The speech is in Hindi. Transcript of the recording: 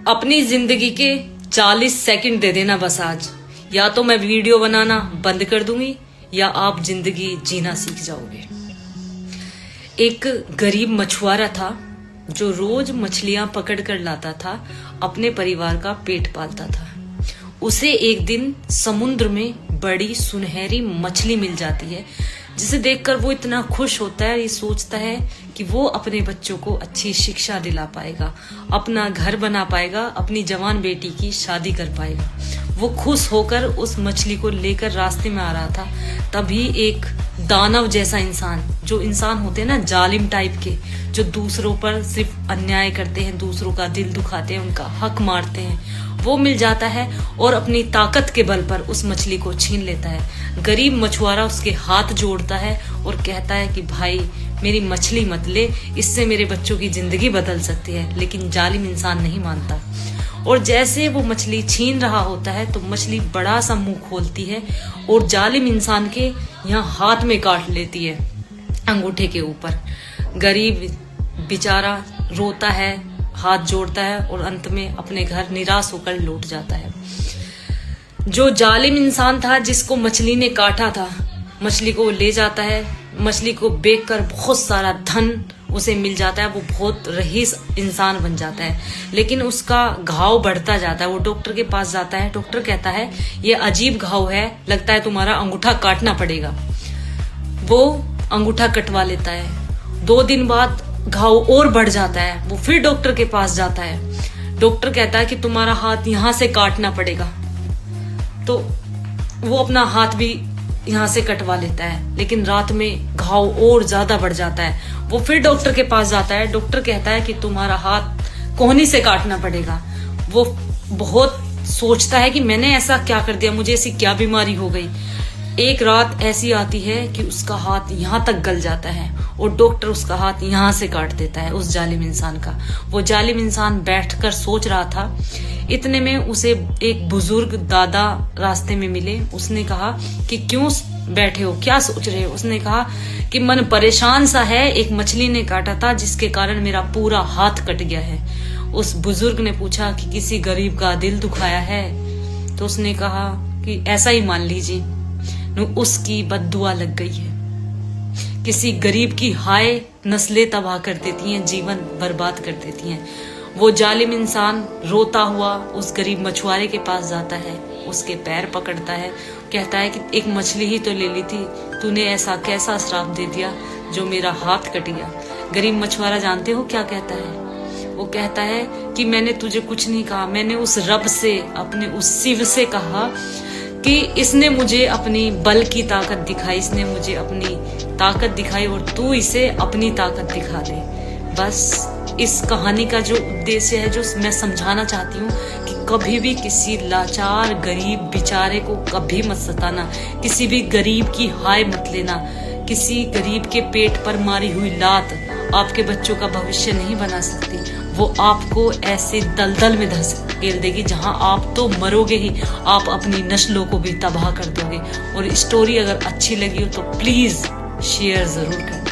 अपनी जिंदगी के 40 सेकंड दे देना बस आज, या तो मैं वीडियो बनाना बंद कर दूंगी या आप जिंदगी जीना सीख जाओगे। एक गरीब मछुआरा था जो रोज मछलियां पकड़ कर लाता था, अपने परिवार का पेट पालता था। उसे एक दिन समुद्र में बड़ी सुनहरी मछली मिल जाती है, जिसे देखकर वो इतना खुश होता है, ये सोचता है कि वो अपने बच्चों को अच्छी शिक्षा दिला पाएगा, अपना घर बना पाएगा, अपनी जवान बेटी की शादी कर पाएगा। वो खुश होकर उस मछली को लेकर रास्ते में आ रहा था, तभी एक दानव जैसा इंसान, जो इंसान होते हैं ना जालिम टाइप के, जो दूसरों पर सिर्फ अन्याय करते हैं, दूसरों का दिल दुखाते हैं, उनका हक मारते हैं, वो मिल जाता है और अपनी ताकत के बल पर उस मछली को छीन लेता है। गरीब मछुआरा उसके हाथ जोड़ता है और कहता है कि भाई मेरी मछली मत ले, इससे मेरे बच्चों की जिंदगी बदल सकती है। लेकिन जालिम इंसान नहीं मानता और जैसे वो मछली छीन रहा होता है तो मछली बड़ा सा मुंह खोलती है और जालिम इंसान के यहाँ हाथ में काट लेती है, अंगूठे के ऊपर। गरीब बेचारा रोता है, हाथ जोड़ता है और अंत में अपने घर निराश होकर लौट जाता है। जो जालिम इंसान था जिसको मछली ने काटा था, मछली को ले जाता है, मछली को बेचकर बहुत सारा धन उसे मिल जाता है, वो बहुत रईस इंसान बन जाता है। लेकिन उसका घाव बढ़ता जाता है। वो डॉक्टर के पास जाता है, डॉक्टर कहता है ये अजीब घाव है, लगता है तुम्हारा अंगूठा काटना पड़ेगा। वो अंगूठा कटवा लेता है। 2 दिन बाद घाव और बढ़ जाता है, वो फिर डॉक्टर के पास जाता है। डॉक्टर कहता है कि तुम्हारा हाथ यहाँ से काटना पड़ेगा, तो वो अपना हाथ भी यहाँ से कटवा लेता है। लेकिन रात में घाव और ज्यादा बढ़ जाता है। वो फिर डॉक्टर के पास जाता है, डॉक्टर कहता है कि तुम्हारा हाथ कोहनी से काटना पड़ेगा। वो बहुत सोचता है कि मैंने ऐसा क्या कर दिया, मुझे ऐसी क्या बीमारी हो गई। एक रात ऐसी आती है कि उसका हाथ यहाँ तक गल जाता है और डॉक्टर उसका हाथ यहाँ से काट देता है, उस जालिम इंसान का। वो जालिम इंसान बैठकर सोच रहा था, इतने में उसे एक बुजुर्ग दादा रास्ते में मिले। उसने कहा कि क्यों बैठे हो, क्या सोच रहे हो? उसने कहा कि मन परेशान सा है, एक मछली ने काटा था जिसके कारण मेरा पूरा हाथ कट गया है। उस बुजुर्ग ने पूछा कि किसी गरीब का दिल दुखाया है? तो उसने कहा कि ऐसा ही मान लीजिए, उसकी बद्दुआ लग गई है। किसी गरीब की हाय नस्लें तबाह कर देती हैं, जीवन बर्बाद कर देती हैं। वो जालिम इंसान रोता हुआ उस गरीब मछुआरे के पास जाता है, उसके पैर पकड़ता है, कहता है कि एक मछली ही तो ले ली थी, तूने ऐसा कैसा श्राप दे दिया जो मेरा हाथ कट गया। गरीब मछुआरा जानते हो क्या कहता है? वो कहता है कि मैंने तुझे कुछ नहीं कहा, मैंने उस रब से, अपने उस शिव से कहा कि इसने मुझे अपनी बल की ताकत दिखाई, इसने मुझे अपनी ताकत दिखाई और तू इसे अपनी ताकत दिखा दे। बस इस कहानी का जो उद्देश्य है, जो मैं समझाना चाहती हूँ कि कभी भी किसी लाचार गरीब बेचारे को कभी मत सताना, किसी भी गरीब की हाय मत लेना। किसी गरीब के पेट पर मारी हुई लात आपके बच्चों का भविष्य नहीं बना सकती। वो आपको ऐसे दलदल में धकेल देगी जहां आप तो मरोगे ही, आप अपनी नस्लों को भी तबाह कर दोगे। और स्टोरी अगर अच्छी लगी हो तो प्लीज शेयर जरूर करें।